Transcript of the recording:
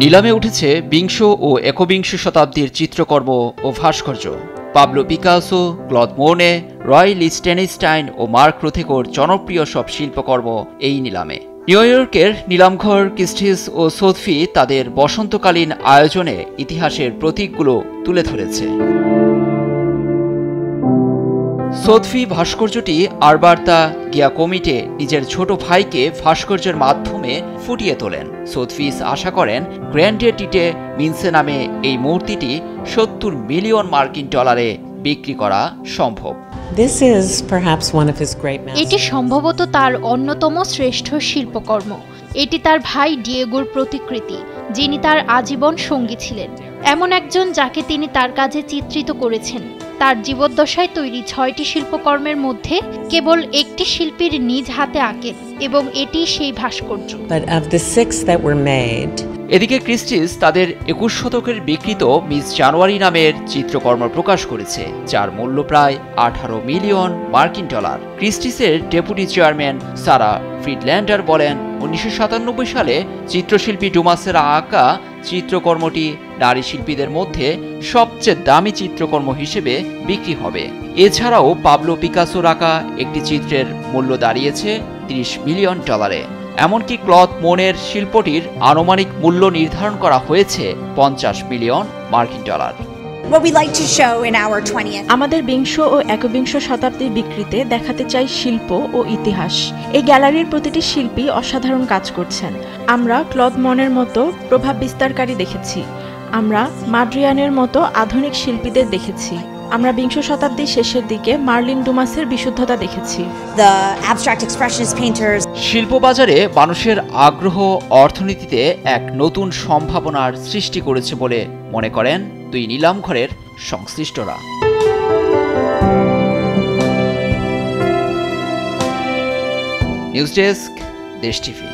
নিলামে উঠেছে বিংশ ও একবিংশ শতাব্দীর চিত্রকর্ম ও ভাস্কর্য। পাবলো পিকাসো, ক্লদ মোনে, রয় লিচটেনস্টাইন ও মার্ক রোথেকোর জনপ্রিয় সব শিল্পকর্ম এই নিলামে। নিউ ইয়র্কের নিলামঘর ক্রিস্টিস ও সোথফি তাদের বসন্তকালীন আয়োজনে ইতিহাসের প্রতীকগুলো তুলে ধরেছে। সোথফি ভাস্কর্যটি আরবার্তা গিয়াকোমিটে নিজের ছোট ভাইকে ভাস্কর্যের মাধ্যমে ফুটিয়ে তোলেন। সোথফিস আশা করেন গ্র্যান্ডে টিটে মিনসে নামে এই মূর্তিটি ৭০ মিলিয়ন মার্কিন ডলারে বিক্রি করা সম্ভব। এটি সম্ভবত তার অন্যতম শ্রেষ্ঠ শিল্পকর্ম। এটি তার ভাই ডিয়েগোর প্রতিকৃতি, যিনি তার আজীবন সঙ্গী ছিলেন, এমন একজন যাকে তিনি তার কাজে চিত্রিত করেছেন। তার জীবদ্দশায় তৈরি ৬টি শিল্পকর্মের মধ্যে কেবল একটি শিল্পীর নিজ হাতে আঁকেন এবং এটি সেই ভাস্কর্য। এদিকে ক্রিস্টিস তাদের ২১ শতকের বিকৃত মিস জানুয়ারি নামের চিত্রকর্ম প্রকাশ করেছে, যার মূল্য প্রায় ১৮ মিলিয়ন মার্কিন ডলার। ক্রিস্টিসের ডেপুটি চেয়ারম্যান সারা ফ্রিডল্যান্ডার বলেন, ১৯৯৭ সালে চিত্রশিল্পী ডুমাসের আঁকা চিত্রকর্মটি নারী শিল্পীদের মধ্যে সবচেয়ে দামি চিত্রকর্ম হিসেবে বিক্রি হবে। এছাড়াও পাবলো পিকাসোর আঁকা একটি চিত্রের মূল্য দাঁড়িয়েছে ৩০ মিলিয়ন ডলারে। এমনকি ক্লদ মোনের শিল্পটির আনুমানিক মূল্য নির্ধারণ করা হয়েছে ৫০ মিলিয়ন মার্কিন ডলার। আমাদের বিংশ ও একবিংশ শতাব্দীর বিকৃতে দেখাতে চাই শিল্প ও ইতিহাস। এই গ্যালারির প্রতিটি শিল্পী অসাধারণ কাজ করছেন। আমরা ক্লদ মনের মতো প্রভাব বিস্তারকারী দেখেছি, আমরা মাড্রিয়ানের মতো আধুনিক শিল্পীদের দেখেছি, আমরা বিংশ শতাব্দীর শেষের দিকে মার্লিন ডুমাসের বিশুদ্ধতা দেখেছি। শিল্পবাজারে মানুষের আগ্রহ অর্থনীতিতে এক নতুন সম্ভাবনার সৃষ্টি করেছে বলে মনে করেন দুই নিলামঘরের সংশ্লিষ্টরা। নিউজ ডেস্ক, দেশ টিভি।